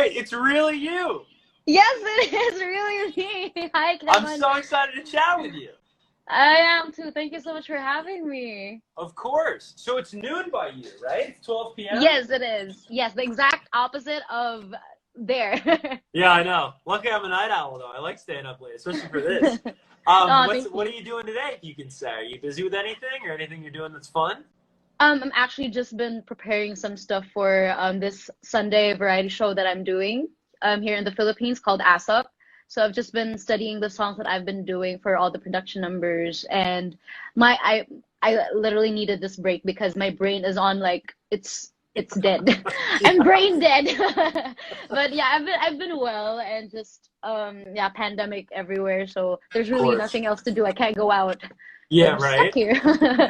Wait, it's really you. Yes, it is really me. Hi, I'm Kevin. so excited to chat with you. I am too. Thank you so much for having me. Of course. So it's noon by you, right? It's 12 p.m.? Yes, it is. Yes, the exact opposite of there. Yeah, I know. Luckily, I'm a night owl, though. I like staying up late, especially for this. Oh, thank What you. are you doing today, if you can say? Are you busy with anything or anything you're doing that's fun? I'm actually just been preparing some stuff for this Sunday variety show that I'm doing here in the Philippines called ASAP. So I've just been studying the songs that I've been doing for all the production numbers, and my I literally needed this break because my brain is on like it's dead. I'm Yeah. brain dead. But yeah, I've been well, and just yeah, pandemic everywhere, so there's Of really course. nothing else to do. I can't go out. So Yeah, I'm just stuck right? here.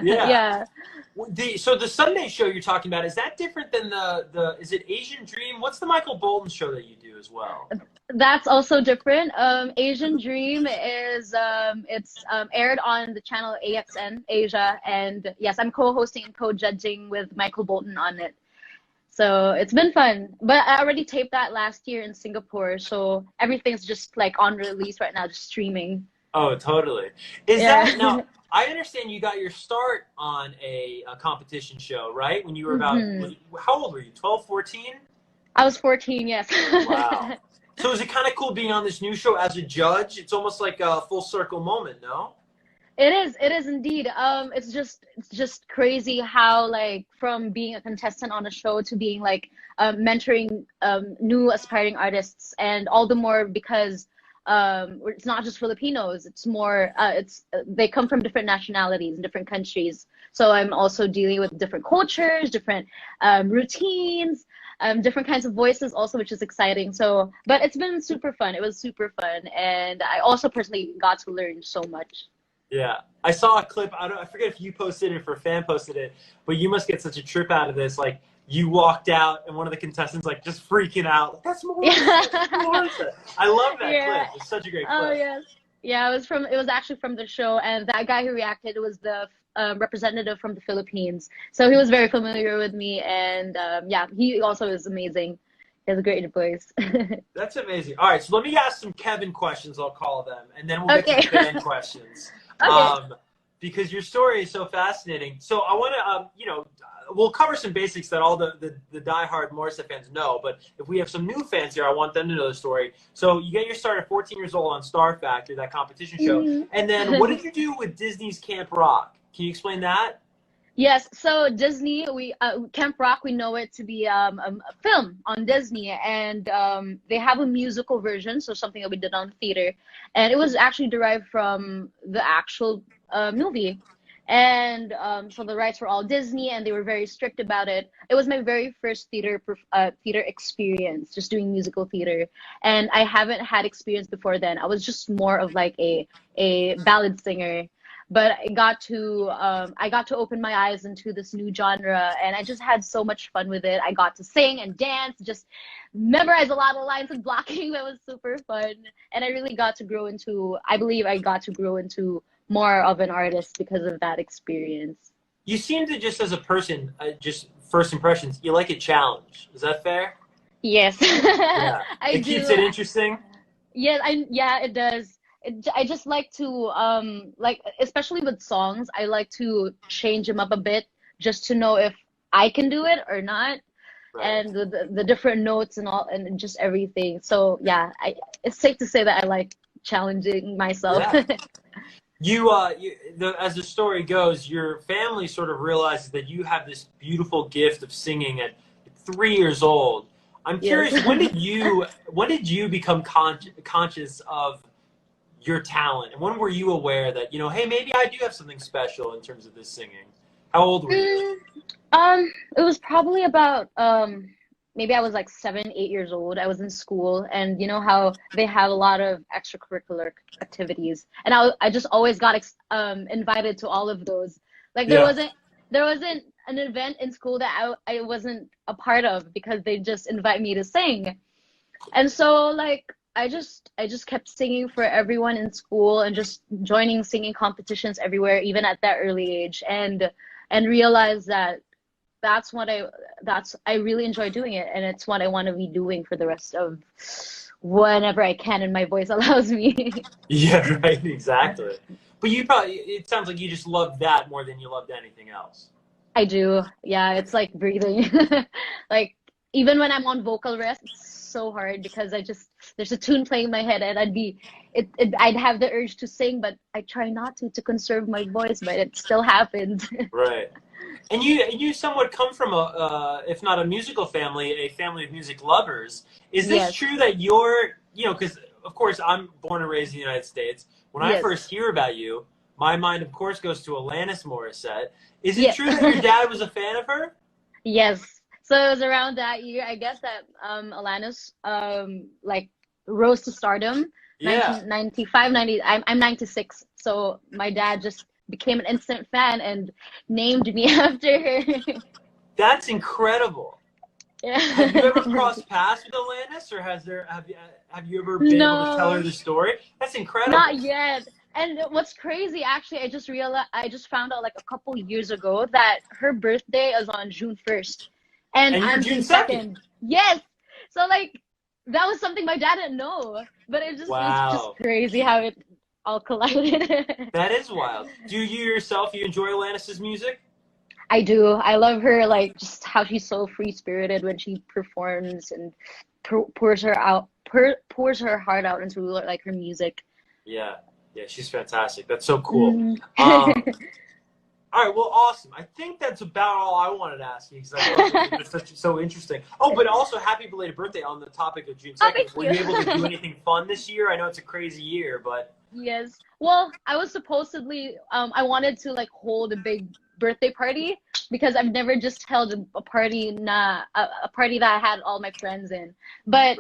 Yeah. Yeah. So the Sunday show you're talking about, is that different than the is it Asian Dream? What's the Michael Bolton show that you do as well? That's also different. Asian Dream is it's aired on the channel AXN Asia, and yes, I'm co-hosting and co-judging with Michael Bolton on it. So it's been fun. But I already taped that last year in Singapore, so everything's just like on release right now, just streaming. Oh, totally. Is that Yeah. now? I understand you got your start on a competition show, right? When you were about, Hmm. how old were you? 12, 14? I was 14, yes. Wow. So is it kind of cool being on this new show as a judge? It's almost like a full circle moment, no? It is indeed. It's just crazy how like from being a contestant on a show to being like mentoring new aspiring artists, and all the more because it's not just Filipinos. It's more it's they come from different nationalities and different countries. So I'm also dealing with different cultures, different routines, different kinds of voices also, which is exciting. So, but it's been super fun. It was super fun, and I also personally got to learn so much. Yeah. I saw a clip. I forget if you posted it or if a fan posted it, but you must get such a trip out of this. Like you walked out and one of the contestants like just freaking out. Like, that's Morissette. That's Yeah. Morissette. I love that clip. Yeah. It's such a great Oh clip. yes. Yeah, it was actually from the show, and that guy who reacted was the representative from the Philippines. So he was very familiar with me, and yeah, he also is amazing. He has a great voice. That's amazing. All right, so let me ask some Kevin questions, I'll call them, and then we'll get to Okay. the fan questions. Okay. Because your story is so fascinating. So I want to, we'll cover some basics that all the diehard Morissette fans know, but if we have some new fans here, I want them to know the story. So you get your start at 14 years old on Star Factor, that competition show, Hmm. and then what did you do with Disney's Camp Rock? Can you explain that? Yes, so Disney, we Camp Rock, we know it to be a film on Disney, and they have a musical version, so something that we did on theater, and it was actually derived from the actual movie, and so the rights were all Disney, and they were very strict about it. It was my very first theater experience, just doing musical theater, and I haven't had experience before then. I was just more of like a ballad singer, but I got to open my eyes into this new genre, and I just had so much fun with it. I got to sing and dance, just memorize a lot of lines and blocking. That was super fun, and I really got to grow into, I believe I got to grow into more of an artist because of that experience. You seem to just as a person, just first impressions, you like a challenge. Is that fair? Yes. Yeah. I It keeps do. it interesting. Yeah, it does. I just like to like, especially with songs, I like to change them up a bit just to know if I can do it or not, Right. and the different notes and all, and just everything. So yeah, it's safe to say that I like challenging myself. Yeah. As the story goes, your family sort of realizes that you have this beautiful gift of singing at 3 years old. I'm Yes. curious, when did you become conscious of your talent, and when were you aware that hey, maybe I do have something special in terms of this singing? How old were you? Mm, it was probably about maybe I was like 7, 8 years old. I was in school, and you know how they have a lot of extracurricular activities, and I just always got invited to all of those. Like Yeah. there wasn't an event in school that I wasn't a part of because they just invite me to sing. And so like I just kept singing for everyone in school, and just joining singing competitions everywhere, even at that early age, and realized that I really enjoy doing it, and it's what I want to be doing for the rest of whenever I can and my voice allows me. Yeah, right, exactly. But it sounds like you just loved that more than you loved anything else. I do. Yeah, it's like breathing. Like even when I'm on vocal rest, it's so hard because there's a tune playing in my head and I'd have the urge to sing, but I try not to conserve my voice, but it still happens. Right. And you somewhat come from if not a musical family, a family of music lovers. Is this Yes. true that you're, because of course I'm born and raised in the United States. When I Yes. first hear about you, my mind of course goes to Alanis Morissette. Is it Yeah. true that your dad was a fan of her? Yes. So it was around that year, I guess, that Alanis like rose to stardom. Yeah. 1995, 90. I'm 96. So my dad just became an instant fan and named me after her. That's incredible. Yeah. Have you ever crossed paths with Alanis, or have you ever been able to tell her No, the story? That's not incredible. yet. And what's crazy, actually, I just found out like a couple years ago that her birthday is on June 1st, and And you're I'm June June 2nd. 2nd. Yes. So like that was something my dad didn't know, but it's just Wow. crazy how it all collided. That is wild. Do you yourself, you enjoy Alanis's music? I do. I love her, like just how she's so free spirited when she performs and pours her heart out into like her music. Yeah. Yeah, she's fantastic. That's so cool. Mm. Um, all right, well, awesome. I think that's about all I wanted to ask you because I thought it was so interesting. Oh, but also happy belated birthday on the topic of June Oh, 2nd. thank Were you. you able to do anything fun this year? I know it's a crazy year, but Yes. Well, I was supposedly I wanted to like hold a big birthday party because I've never just held a party a party that I had all my friends in. But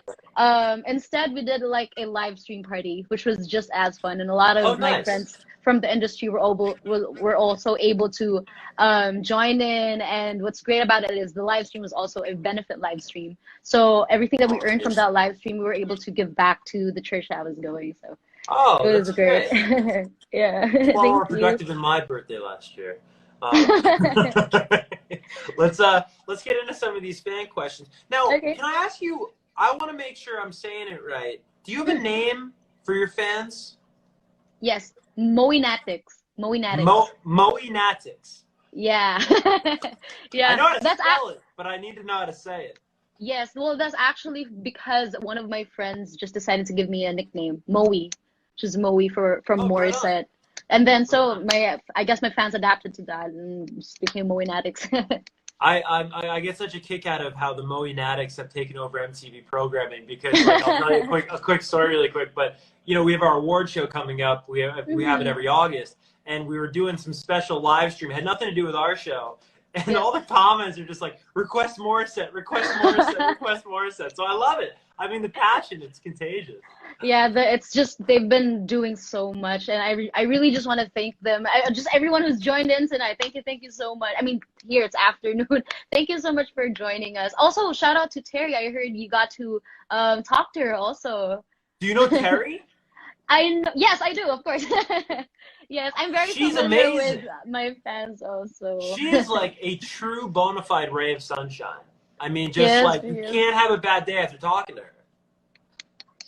instead we did like a live stream party, which was just as fun, and a lot oh, of my nice. friends from the industry were also able to join in. And what's great about it is the live stream was also a benefit live stream. So everything that we earned from that live stream, we were able to give back to the church that I was going. So Oh, it was that's great. great. Yeah, Far more thank you. productive than my birthday last year. Um, let's get into some of these fan questions. Now, Okay. can I ask you? I want to make sure I'm saying it right. Do you have a Mm. name for your fans? Yes, Moinatics. Moinatics. Moenatics. Yeah. I Yeah, know how to that's spell it, but I need to know how to say it. yes. Well, that's actually because one of my friends just decided to give me a nickname, Moe, which is Moe from Oh, right on. Morissette. And then Right so on. I guess my fans adapted to that and just became Moinatics. I get such a kick out of how the Moenatics have taken over MTV programming because, like, I'll tell you a quick story really quick. But we have our award show coming up. We have it Hmm. every August, and we were doing some special live stream. It had nothing to do with our show, and Yeah. all the comments are just like request Morissette, request Morissette, request Morissette. So I love it. I mean, the passion, it's contagious. Yeah, it's just they've been doing so much, and I really just want to thank them. Just everyone who's joined in tonight. Thank you so much. I mean, here it's afternoon. Thank you so much for joining us. Also, shout out to Terry. I heard you got to talk to her also. Do you know Terry? Yes, I do, of course. Yes, I'm very She's familiar with amazing. my fans also. She is like a true bona fide ray of sunshine. I mean, just Yes, like she you is. can't have a bad day after talking to her.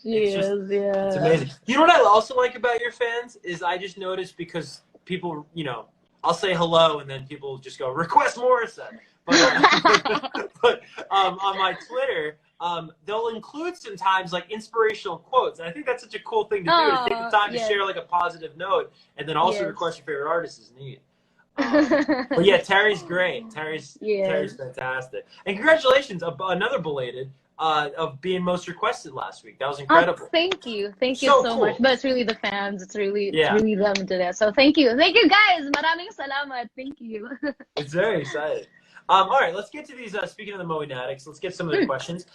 She It's just, is, it's yeah. amazing. You know what I also like about your fans is I just noticed because people, I'll say hello and then people just go request Morrison. But on my Twitter, they'll include sometimes like inspirational quotes. And I think that's such a cool thing to do to take the Oh, time to yes, share like a positive note and then also yes. request your favorite artist is neat. But yeah, Terry's great. Terry's Yes. fantastic. And congratulations, another belated of being most requested last week. That was Oh, incredible. thank you So so much. cool. But it's really the fans. It's Yeah, really them to that. So thank you guys. Maraming salamat. Thank you. it's very exciting. All right, let's get to these. Speaking of the Moenatics, let's get some of the Mm, questions.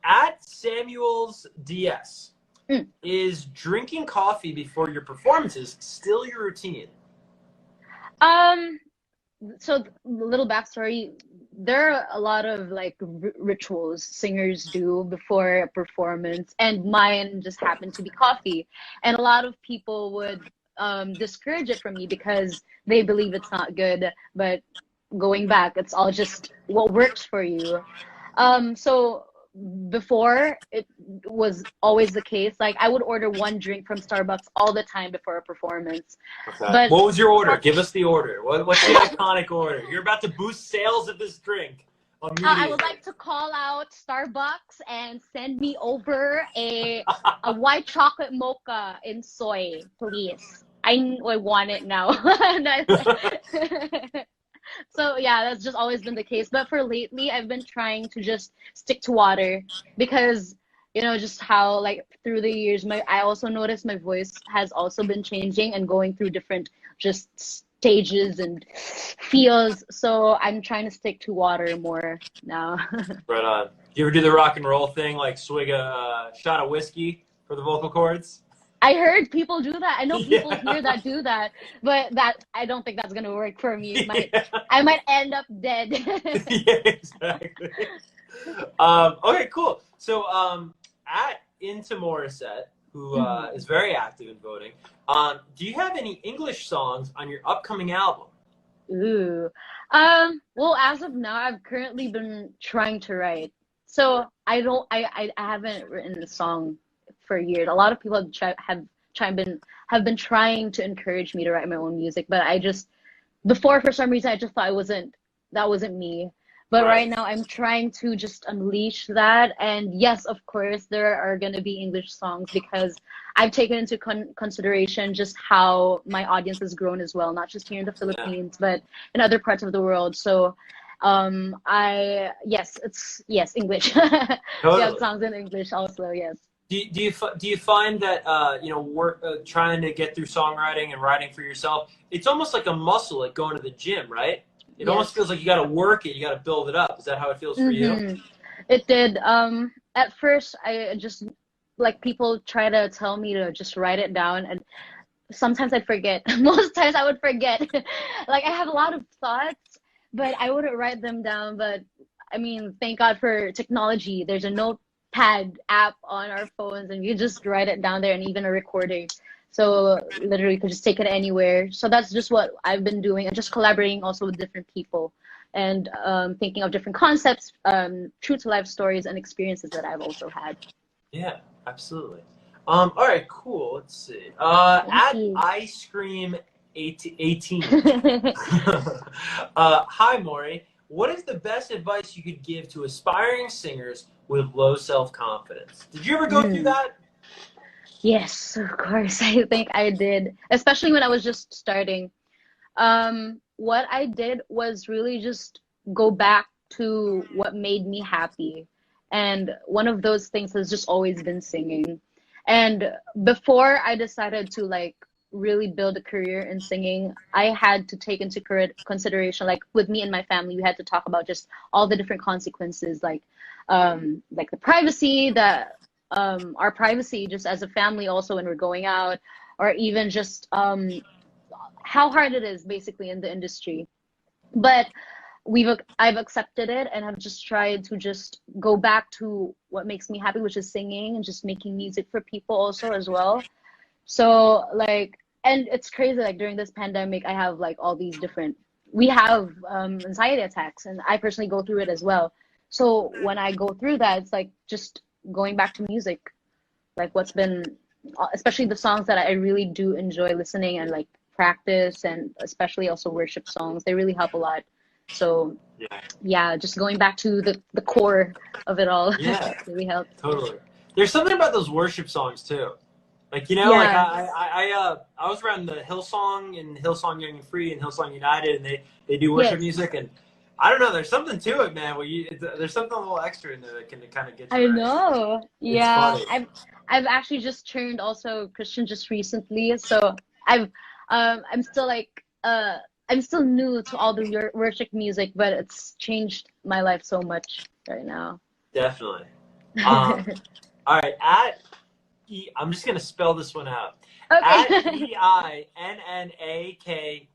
At Samuel's DS, mm. is drinking coffee before your performances still your routine? Um, so a little backstory. There are a lot of like rituals singers do before a performance, and mine just happened to be coffee. And a lot of people would discourage it from me because they believe it's not good. But going back. It's all just what works for you. So before it was always the case. Like I would order one drink from Starbucks all the time before a performance. Okay. But What was your order? Give us the order. What's the iconic order? You're about to boost sales of this drink. I would like to call out Starbucks and send me over a white chocolate mocha in soy, please. I want it now. So yeah, that's just always been the case. But for lately, I've been trying to just stick to water because, you know, just how like through the years, I also noticed my voice has also been changing and going through different just stages and feels. So I'm trying to stick to water more now. Right on. Do you ever do the rock and roll thing, like swig a shot of whiskey for the vocal cords? I heard people do that. I know people Yeah. here that do that, but that I don't think that's gonna work for me. I might end up dead. Yeah, exactly. Okay, cool. So at Into Morissette, who is very active in voting, do you have any English songs on your upcoming album? Ooh. Well, as of now, I've currently been trying to write. So I haven't written a song for years. A lot of people have been trying to encourage me to write my own music, but I just before for some reason I just thought that wasn't me. But right now I'm trying to just unleash that. And yes, of course, there are going to be English songs because I've taken into consideration just how my audience has grown as well, not just here in the Philippines, but in other parts of the world. So yes, English. Totally. We have songs in English also, yes. Do you find that trying to get through songwriting and writing for yourself, it's almost like a muscle, like going to the gym, right? It almost feels like you got to work it, you got to build it up. Is that how it feels for you? It did. At first, I just like people try to tell me to just write it down, and sometimes I forget. Most times I would forget. Like I have a lot of thoughts, but I wouldn't write them down. But I mean, thank God for technology. There's a notepad app on our phones, and you just write it down there, and even a recording. So literally you could just take it anywhere. So that's just what I've been doing, and just collaborating also with different people and thinking of different concepts, true to life stories and experiences that I've also had. Yeah, absolutely. All right, cool. Let's see. At Ice Cream 18. Hi, Maury. What is the best advice you could give to aspiring singers with low self-confidence? Did you ever go through that? Yes, of course. I think I did, especially when I was just starting. What I did was really just go back to what made me happy. And one of those things has just always been singing. And before I decided to like really build a career in singing, I had to take into consideration, like with me and my family, we had to talk about just all the different consequences, like the privacy that our privacy just as a family also when we're going out, or even just how hard it is basically in the industry. But I've accepted it and have just tried to just go back to what makes me happy, which is singing and just making music for people also as well. So like, and it's crazy, like during this pandemic I have like all these different, we have anxiety attacks, and I personally go through it as well. So when I go through that, it's like just going back to music, like what's been, especially the songs that I really do enjoy listening and like practice, and especially also worship songs, they really help a lot. So yeah, just going back to the core of it all. Yeah, really helped. Totally. There's something about those worship songs too. Like, you know, like I was around the Hillsong and Hillsong Young and Free and Hillsong United, and they do worship music, and I don't know, there's something to it, man. Where there's something a little extra in there that can kind of get you. I know. Yeah, funny. I've actually just turned also Christian just recently, so I'm still like I'm still new to all the worship music, but it's changed my life so much right now. Definitely. All right, I'm just gonna spell this one out. Okay. At EINNAK0.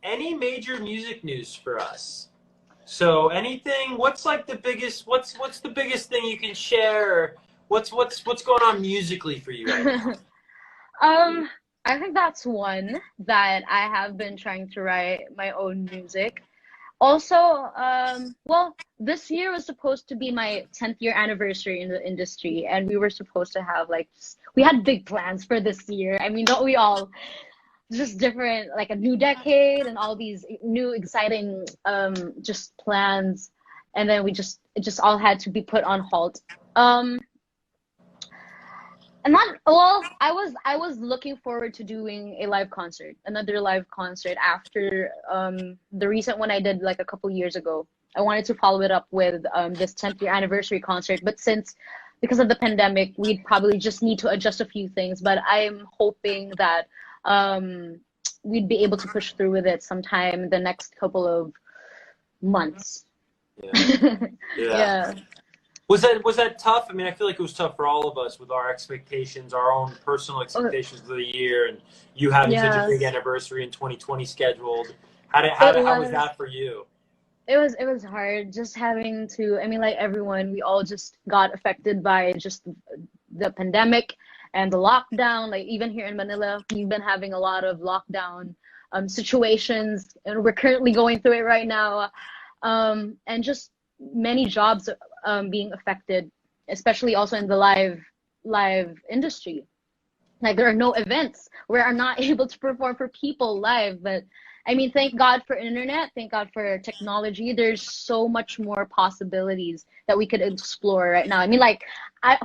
Any major music news for us? So anything? What's like the biggest? What's the biggest thing you can share? What's going on musically for you right now? I think that's one that I have been trying to write my own music. Also, well, this year was supposed to be my 10th year anniversary in the industry, and we were supposed to have like, we had big plans for this year. I mean, don't we all? Just different, like a new decade and all these new exciting just plans, and then it just all had to be put on halt. Um, and not well, I was looking forward to doing a live concert, another live concert after the recent one I did like a couple years ago. I wanted to follow it up with this 10th year anniversary concert, but since because of the pandemic, we'd probably just need to adjust a few things. But I'm hoping that um, we'd be able to push through with it sometime in the next couple of months. Yeah. Yeah. Yeah. Was that tough? I mean, I feel like it was tough for all of us with our expectations, our own personal Oh, expectations for the year, and you having such a big yes. anniversary in 2020 scheduled. How did It how was was. that for you? It was hard just having to, I mean, like everyone, we all just got affected by just the pandemic and the lockdown. Like even here in Manila, we've been having a lot of lockdown situations, and we're currently going through it right now. And just many jobs being affected, especially also in the live industry. Like there are no events. We are not able to perform for people live. But I mean, thank God for internet. Thank God for technology. There's so much more possibilities that we could explore right now. I mean, like,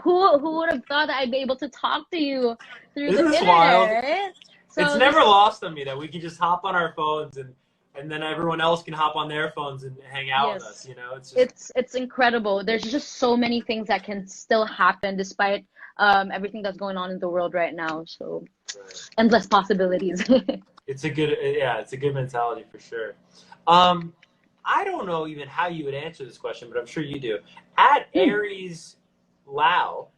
who would have thought that I'd be able to talk to you through Isn't the this internet, wild? right? It's So never this, lost on me that we can just hop on our phones and then everyone else can hop on their phones and hang out with us. yes, You know, it's just it's incredible. There's just so many things that can still happen despite everything that's going on in the world right now. So endless possibilities. it's a good yeah, it's a good mentality for sure. Um, I don't know even how you would answer this question, but I'm sure you do. At Hmm. Aries Lau,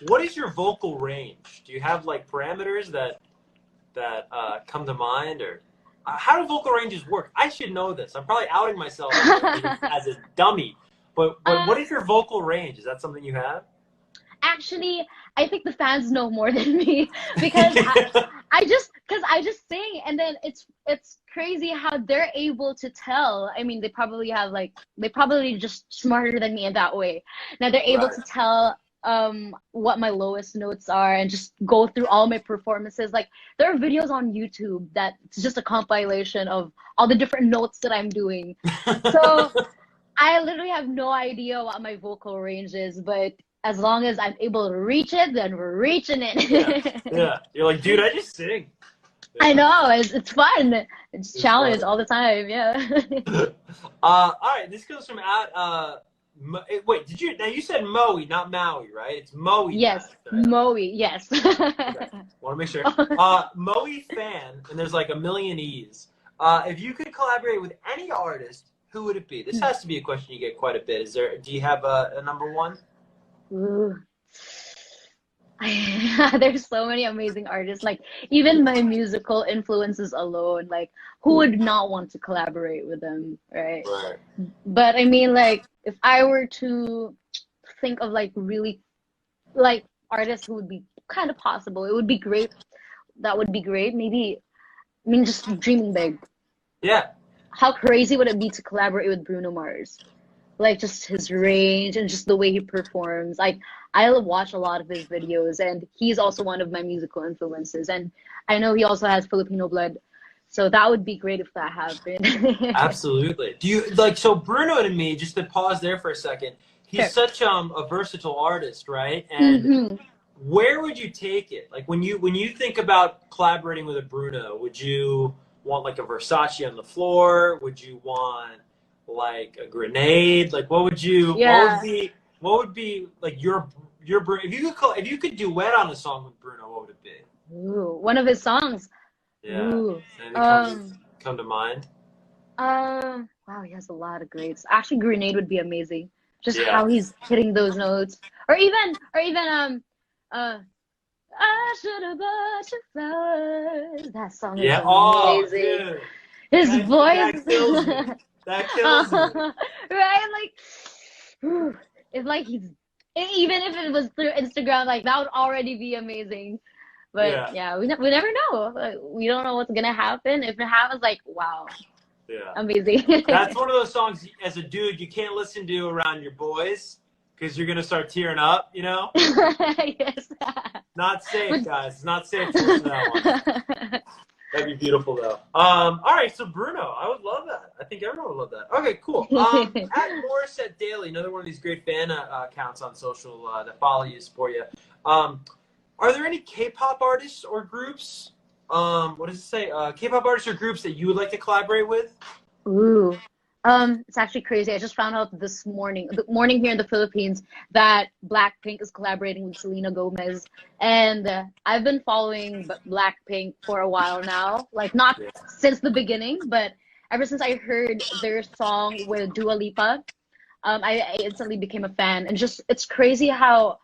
what is your vocal range? Do you have like parameters that come to mind, or how do vocal ranges work? I should know this. I'm probably outing myself as a dummy. But what Uh, is your vocal range? Is that something you have? Actually, I think the fans know more than me because I just sing, and then it's crazy how they're able to tell. I mean, they probably just smarter than me in that way. Now they're able Right. to tell what my lowest notes are and just go through all my performances. Like there are videos on YouTube that it's just a compilation of all the different notes that I'm doing. So I literally have no idea what my vocal range is, but as long as I'm able to reach it, then we're reaching Yeah. it. Yeah. You're like, dude, I just sing. I Yeah. know, it's fun. It's It's challenge funny. all the time, yeah. All right, this comes from at wait, did you now you said Maui, not Maui, right? It's Maui Yes, Matt, right? Okay. Moe, yes. Okay. Want to make sure. Moe fan, and there's like a million E's. If you could collaborate with any artist, who would it be? This has to be a question you get quite a bit. Do you have a number one? Ooh. There's so many amazing artists. Like even my musical influences alone, like who would not want to collaborate with them, right? Right. But I mean, like if I were to think of like really like artists who would be kind of possible, it would be great. That would be great. Maybe I mean just dreaming big. Yeah. How crazy would it be to collaborate with Bruno Mars? Like just his range and just the way he performs. Like I watch a lot of his videos, and he's also one of my musical influences. And I know he also has Filipino blood, so that would be great if that happened. Absolutely. Do you like so Bruno to me, just to pause there for a second, he's Sure. such a versatile artist, right? And Hmm. where would you take it? Like when you think about collaborating with a Bruno, would you want like a Versace on the floor? Would you want like a grenade? Like Yeah. what would be like your if you could if you could duet on a song with Bruno, what would it be? Ooh, one of his songs. Yeah. Ooh. Anything Um. come to mind? Wow, he has a lot of greats. Actually, Grenade would be amazing. Just Yeah. how he's hitting those notes, or even uh, I should have bought you flowers. That song is Yeah. Oh, amazing. dude. His voice, That kills me. That kills me. right? Like, whew, it's like even if it was through Instagram, like that would already be amazing. But Yeah. yeah, we never know. Like, we don't know what's gonna happen. If it happens, like wow, Yeah. amazing. That's one of those songs as a dude you can't listen to around your boys because you're gonna start tearing up. You know, Yes. not safe, But guys. It's not safe to listen to that one. That'd be beautiful, though. All right, so Bruno, I would love that. I think everyone would love that. Okay, cool. At Morissette Daily, another one of these great fan accounts on social that follow you, support you. Are there any K-pop artists or groups? What does it say? K-pop artists or groups that you would like to collaborate with? Ooh. It's actually crazy. I just found out this morning, the morning here in the Philippines, that Blackpink is collaborating with Selena Gomez. And I've been following Blackpink for a while now, like not Yeah. since the beginning, but ever since I heard their song with Dua Lipa, I instantly became a fan. And just it's crazy how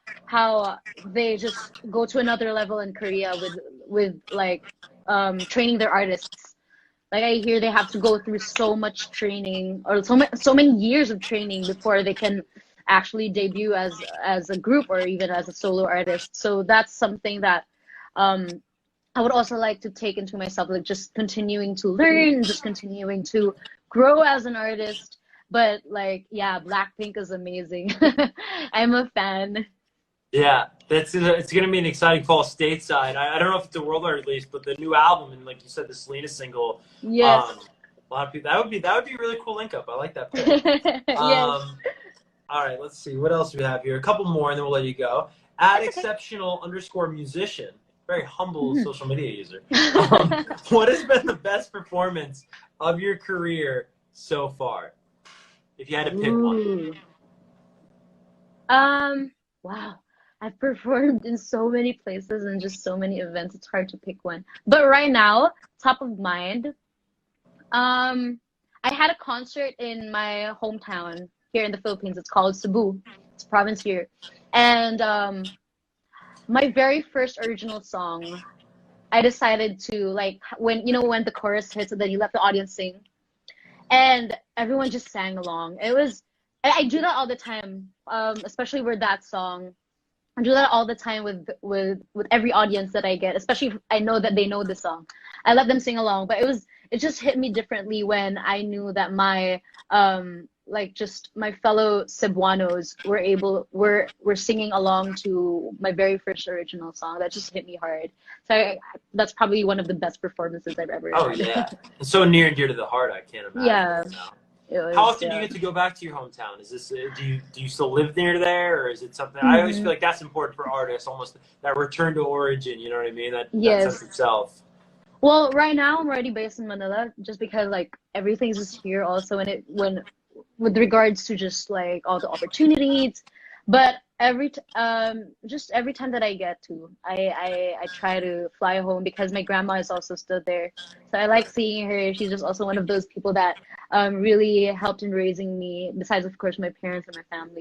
they just go to another level in Korea with like training their artists. Like I hear they have to go through so much training or so many years of training before they can actually debut as a group or even as a solo artist. So that's something that um I would also like to take into myself, like just continuing to learn, just continuing to grow as an artist. But like, yeah, Blackpink is amazing. I'm a fan. Yeah, it's gonna be an exciting fall stateside. I don't know if it's a worldwide release, but the new album and like you said, the Selena single. Yes. A lot of people that would be a really cool link up. I like that pick. Yes. All right, let's see what else we have here. A couple more, and then we'll let you go. At That's okay. exceptional_musician, very humble Mhm. social media user. What has been the best performance of your career so far? If you had to pick one. Ooh. Wow. I've performed in so many places and just so many events. It's hard to pick one. But right now, top of mind, I had a concert in my hometown here in the Philippines. It's called Cebu. It's a province here. And my very first original song, I decided to like when when the chorus hits and then you let the audience sing and everyone just sang along. I do that all the time, especially with that song. I do that all the time with every audience that I get, especially if I know that they know the song. I let them sing along, but it just hit me differently when I knew that my like just my fellow Cebuanos were singing along to my very first original song. That just hit me hard. So that's probably one of the best performances I've ever Oh had. yeah, it's so near and dear to the heart. I can't imagine Yeah, it now. it How was. often do you Yeah. get to go back to your hometown? Is this do you still live near there, or is it something? I always feel Hmm. like that's important for artists, almost that return to origin. You know what I mean? That sense Yes. of self. Well, right now I'm already based in Manila just because like everything's just here also and it when with regards to just like all the opportunities. But just every time that I get to, I try to fly home because my grandma is also still there. So I like seeing her. She's just also one of those people that really helped in raising me, besides of course my parents and my family.